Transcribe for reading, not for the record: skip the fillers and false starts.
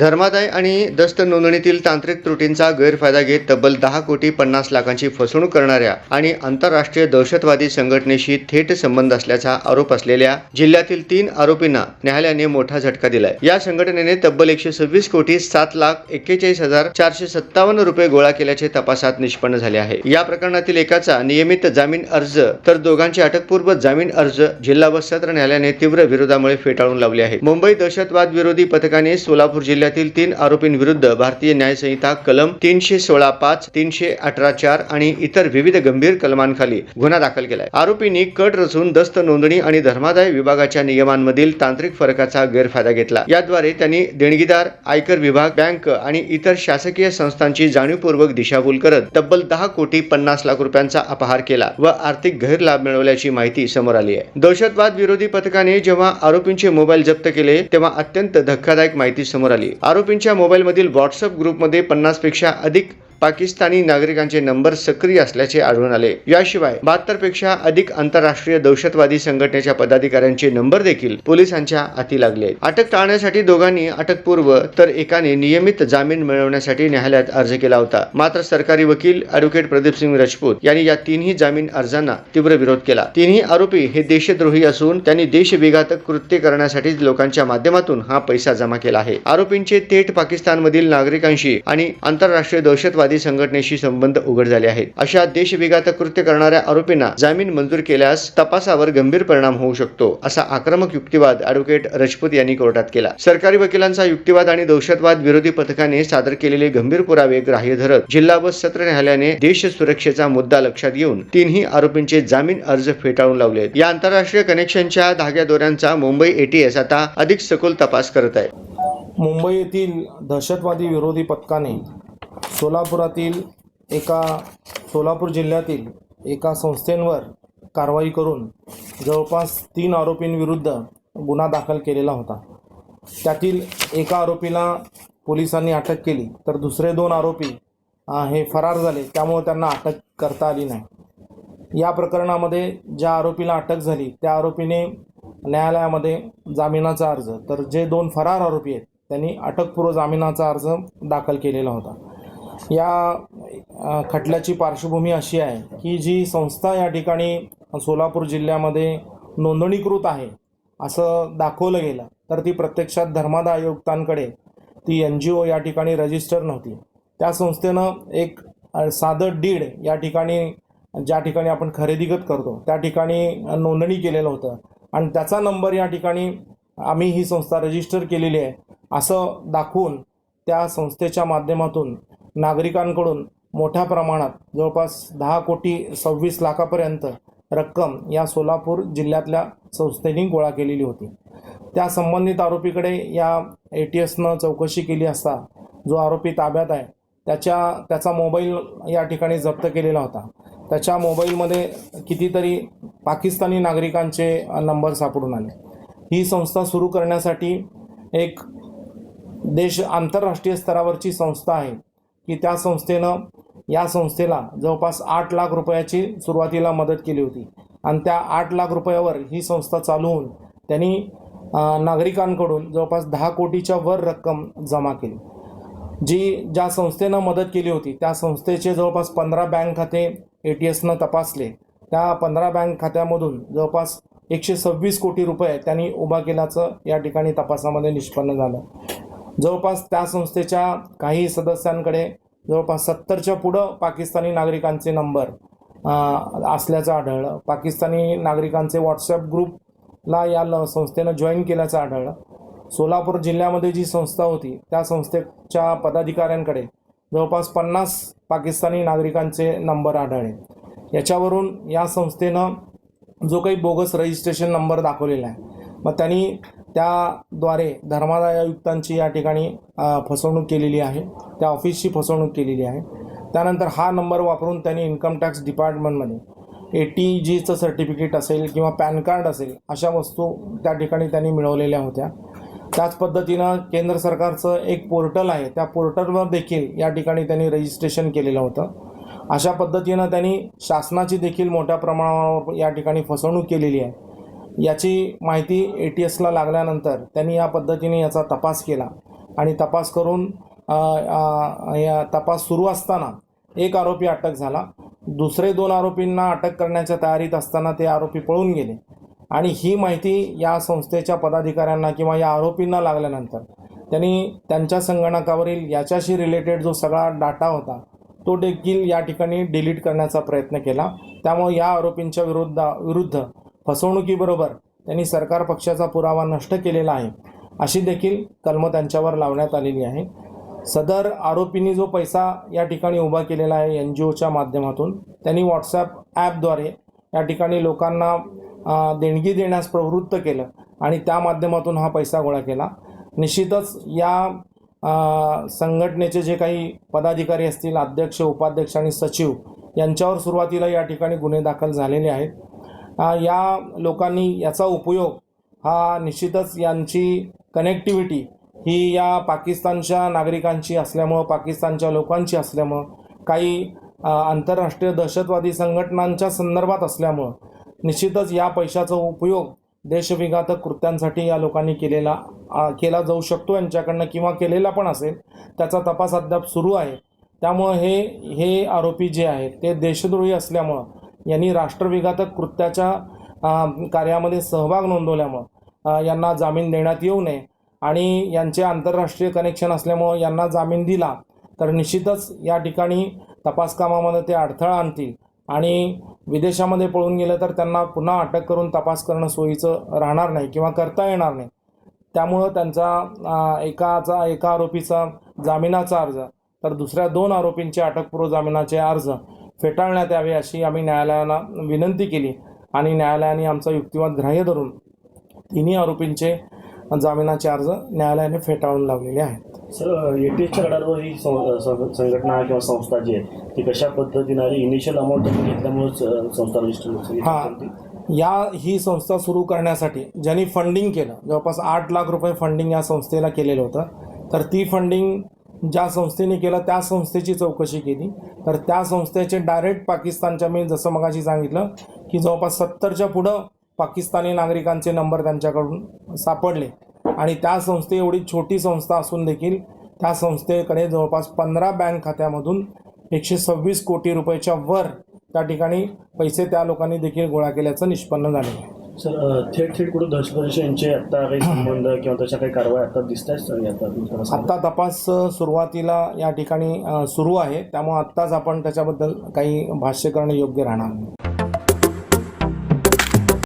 धर्मादाय आणि दस्त नोंदणीतील तांत्रिक त्रुटींचा गैरफायदा घेत तब्बल 10,50,00,000ची फसवणूक करणाऱ्या आणि आंतरराष्ट्रीय दहशतवादी संघटनेशी थेट संबंध असल्याचा आरोप असलेल्या जिल्ह्यातील 3 आरोपींना न्यायालयाने मोठा झटका दिलाय। या संघटनेने तब्बल 126,70,41,457 रुपये गोळा केल्याचे तपासात निष्पन्न झाले आहे। या प्रकरणातील एकाचा नियमित जामीन अर्ज तर दोघांचे अटकपूर्व जामीन अर्ज जिल्हा व सत्र न्यायालयाने तीव्र विरोधामुळे फेटाळून लावले आहेत। मुंबई दहशतवाद विरोधी पथकाने सोलापूर जिल्ह्यातील 3 आरोपींविरुद्ध भारतीय न्याय संहिता कलम 316(5), 318(4) आणि इतर विविध गंभीर कलमांखाली गुन्हा दाखल केलाय। आरोपींनी कट रचून दस्त नोंदणी आणि धर्मादाय विभागाच्या नियमांमधील तांत्रिक फरकाचा गैरफायदा घेतला। याद्वारे त्यांनी देणगीदार, आयकर विभाग, बँक आणि इतर शासकीय संस्थांची जाणीवपूर्वक दिशाभूल करत तब्बल 10,50,00,000 रुपयांचा अपहार केला व आर्थिक गैरलाभ मिळवल्याची माहिती समोर आली आहे। दहशतवाद विरोधी पथकाने जेव्हा आरोपींचे मोबाईल जप्त केले तेव्हा अत्यंत धक्कादायक माहिती समोर आली। आरोपींच्या मोबाईलमधील व्हॉट्सअप ग्रुपमध्ये 50 पेक्षा अधिक पाकिस्तानी नागरिकांचे नंबर सक्रिय असल्याचे आढळून आले। याशिवाय 72 पेक्षा अधिक आंतरराष्ट्रीय दहशतवादी संघटनेच्या पदाधिकाऱ्यांचे नंबर देखील पोलिसांच्या हाती लागले आहेत। अटक टाळण्यासाठी दोघांनी अटकपूर्व तर एकाने नियमित जामीन मिळवण्यासाठी न्यायालयात अर्ज केला होता। मात्र सरकारी वकील ॲडव्होकेट प्रदीपसिंग राजपूत यांनी या तिन्ही जामीन अर्जांना तीव्र विरोध केला। तिन्ही आरोपी हे देशद्रोही असून त्यांनी देशविघातक कृत्य करण्यासाठी लोकांच्या माध्यमातून हा पैसा जमा केला आहे। आरोपींचे थेट पाकिस्तानमधील नागरिकांशी आणि आंतरराष्ट्रीय दहशतवादी संघटनेशी संबंध उघड झाले आहेत। अशा देशविघातक कृत्य करणाऱ्या आरोपींना जामीन मंजूर केल्यास तपासावर गंभीर परिणाम होऊ शकतो, असा आक्रमक युक्तिवाद ॲडव्होकेट राजपूत यांनी कोर्टात केला। सरकारी वकिलांचा युक्तिवाद आणि दहशतवाद विरोधी पथकाने सादर केलेले गंभीर पुरावे ग्राह्य धरत जिल्हा व सत्र न्यायालयाने देश सुरक्षेचा मुद्दा लक्षात घेऊन तिन्ही आरोपींचे जामीन अर्ज फेटाळून लावले आहेत। या आंतरराष्ट्रीय कनेक्शनच्या धाग्यादोऱ्यांचा मुंबई एटीएस आता अधिक सखोल तपास करत आहे। मुंबई येथील दहशतवादी विरोधी पथकाने सोलापूर जिल्ह्यातील एका संस्थेवर कारवाई करून जवळपास 3 आरोपींविरुद्ध गुन्हा दाखल केलेला होता। त्यातील एका आरोपीला पोलिसांनी अटक केली तर दुसरे 2 आरोपी हे फरार झाले, त्यामुळे त्यांना अटक करता आली नाही। या प्रकरणामध्ये ज्या आरोपीला अटक झाली त्या आरोपीने न्यायालयामध्ये जामिनाचा अर्ज, तर जे 2 फरार आरोपी आहेत त्यांनी अटकपूर्व जामिनाचा अर्ज दाखल केलेला होता। या खटल्याची पार्श्वभूमी अशी आहे की जी संस्था या ठिकाणी सोलापूर जिल्ह्यामध्ये नोंदणीकृत आहे असं दाखवलं गेलं, तर ती प्रत्यक्षात धर्मादाय आयुक्तांकडे ती NGO या ठिकाणी रजिस्टर नव्हती। त्या संस्थेनं एक साधं डीड या ठिकाणी, ज्या ठिकाणी आपण खरेदीखत करतो त्या ठिकाणी नोंदणी केलेलं होतं आणि त्याचा नंबर या ठिकाणी आम्ही ही संस्था रजिस्टर केलेली आहे असं दाखवून त्या संस्थेच्या माध्यमातून नागरिकांकडून मोठ्या प्रमाणात जवळपास 10,26,00,000पर्यंत रक्कम या सोलापूर जिल्ह्यातल्या संस्थेने गोळा केलेली होती। त्या संबंधित आरोपीकडे या ATSनं चौकशी केली असता जो आरोपी ताब्यात आहे त्याचा मोबाईल या ठिकाणी जप्त केलेला होता। त्याच्या मोबाईलमध्ये कितीतरी पाकिस्तानी नागरिकांचे नंबर सापडून आले। ही संस्था सुरू करण्यासाठी एक आंतरराष्ट्रीय स्तरावरची संस्था आहे की त्या संस्थेनं या संस्थेला जवळपास 8 लाख रुपयाची सुरुवातीला मदत केली होती आणि त्या 8 लाख रुपयावर ही संस्था चालू होऊन त्यांनी नागरिकांकडून जवळपास 10 कोटीच्या वर रक्कम जमा केली। ज्या संस्थेनं मदत केली होती त्या संस्थेचे जवळपास 15 बँक खाते ATSनं तपासले। त्या 15 बँक खात्यामधून जवळपास 126 कोटी रुपये त्यांनी उभा केल्याचं या ठिकाणी तपासामध्ये निष्पन्न झालं। जवळपास त्या संस्थेच्या काही सदस्यांकडे जवळपास 70च्या पुढं पाकिस्तानी नागरिकांचे नंबर असल्याचं आढळलं। पाकिस्तानी नागरिकांचे व्हॉट्सअप ग्रुपला या संस्थेनं जॉईन केल्याचं आढळलं। सोलापूर जिल्ह्यामध्ये जी संस्था होती त्या संस्थेच्या पदाधिकाऱ्यांकडे जवळपास 50 पाकिस्तानी नागरिकांचे नंबर आढळले। याच्यावरून या संस्थेनं जो काही बोगस रजिस्ट्रेशन नंबर दाखवलेला आहे, मग त्यांनी त्याद्वारे धर्मादाय आयुक्तांची या ठिकाणी फसवणूक केलेली आहे, त्या ऑफिसची फसवणूक केलेली आहे। त्यानंतर हा नंबर वापरून त्यांनी इन्कम टॅक्स डिपार्टमेंटमध्ये ATGचं सर्टिफिकेट असेल किंवा पॅन कार्ड असेल अशा वस्तू त्या ठिकाणी त्यांनी मिळवलेल्या होत्या। त्याच पद्धतीनं केंद्र सरकारचं एक पोर्टल आहे, त्या पोर्टलवर देखील या ठिकाणी त्यांनी रजिस्ट्रेशन केलेलं होतं। अशा पद्धतीनं त्यांनी शासनाची देखील मोठ्या प्रमाणावर या ठिकाणी फसवणूक केलेली आहे। याची माहिती ATSला लागल्यानंतर त्यांनी या पद्धतीने याचा तपास केला आणि तपास करून या तपास सुरू असताना एक आरोपी अटक झाला. दुसरे 2 आरोपींना अटक करण्याच्या तयारीत असताना ते आरोपी पळून गेले आणि ही माहिती या संस्थेच्या पदाधिकाऱ्यांना किंवा या आरोपींना लागल्यानंतर त्यांनी त्यांच्या संगणकावरील याच्याशी रिलेटेड जो सगळा डाटा होता तो देखील या ठिकाणी डिलीट करण्याचा प्रयत्न केला. त्यामुळे या आरोपींच्या विरुद्ध फसवणुकीबरोबर त्यांनी सरकार पक्षाचा पुरावा नष्ट केलेला आहे अशी देखील कलमं त्यांच्यावर लावण्यात आलेली आहे. सदर आरोपींनी जो पैसा या ठिकाणी उभा केलेला आहे NGOच्या माध्यमातून, त्यांनी व्हॉट्सॲप ॲपद्वारे या ठिकाणी लोकांना देणगी देण्यास प्रवृत्त केलं आणि त्या माध्यमातून हा पैसा गोळा केला. निश्चितच या संघटनेचे जे काही पदाधिकारी असतील, अध्यक्ष, उपाध्यक्ष आणि सचिव यांच्यावर सुरुवातीला या ठिकाणी गुन्हे दाखल झालेले आहेत. या लोकांनी याचा उपयोग हा निश्चितच यांची कनेक्टिव्हिटी ही या पाकिस्तानच्या नागरिकांची असल्यामुळं, पाकिस्तानच्या लोकांची असल्यामुळं, काही आंतरराष्ट्रीय दहशतवादी संघटनांच्या संदर्भात असल्यामुळं निश्चितच या पैशाचा उपयोग देशविघातक कृत्यांसाठी या लोकांनी केला जाऊ शकतो यांच्याकडनं किंवा केलेला पण असेल. त्याचा तपास अद्याप सुरू आहे. त्यामुळं हे आरोपी जे आहेत ते देशद्रोही असल्यामुळं यांनी राष्ट्रविघातक कृत्याच्या कार्यामध्ये सहभाग नोंदवल्यामुळं यांना जामीन देण्यात येऊ नये आणि यांचे आंतरराष्ट्रीय कनेक्शन असल्यामुळं यांना जामीन दिला तर निश्चितच या ठिकाणी तपास कामामध्ये ते अडथळा आणतील आणि विदेशामध्ये पळून गेलं तर त्यांना पुन्हा अटक करून तपास करणं सोयीचं राहणार नाही किंवा करता येणार नाही. त्यामुळं त्यांचा एका आरोपीचा जामिनाचा अर्ज तर दुसऱ्या 2 आरोपींचे अटकपूर्व जामिनाचे अर्ज फेटाळण्यात यावे अशी आम्ही न्यायालयाला विनंती केली आणि न्यायालयाने आमचा युक्तिवाद ग्राह्य धरून तिन्ही आरोपींचे जामिनाचे अर्ज न्यायालयाने फेटाळून लावलेले आहेत. सर, ATSच्या गडावर ही संघटना किंवा संस्था जी आहे ती कशा पद्धतीने इनिशियल अमाऊंट घेतल्यामुळे संस्था रजिस्टर ही संस्था सुरू करण्यासाठी ज्यांनी फंडिंग केलं, जवळपास 8 लाख रुपये फंडिंग या संस्थेला केलेलं होतं. तर ती फंडिंग ज्या संस्थेने केलं त्या संस्थेची चौकशी केली तर त्या संस्थेचे डायरेक्ट पाकिस्तानच्या, मी जसं मगाशी सांगितलं की जवळपास 70च्या पुढं पाकिस्तानी नागरिकांचे नंबर त्यांच्याकडून सापडले आणि त्या संस्थे एवढी छोटी संस्था असून देखील त्या संस्थेकडे जवळपास 15 बँक खात्यामधून 126 कोटी रुपयाच्या वर त्या ठिकाणी पैसे त्या लोकांनी देखील गोळा केल्याचं निष्पन्न झालेलं आहे. सर, थेट कुठं दहशतवादी यांचे आता काही संबंध किंवा तशा काही कारवाई आता दिसत आहेत? आत्ता तपास सुरुवातीला या ठिकाणी सुरू आहे. त्यामुळे आत्ताच आपण त्याच्याबद्दल काही भाष्य करणं योग्य राहणार नाही.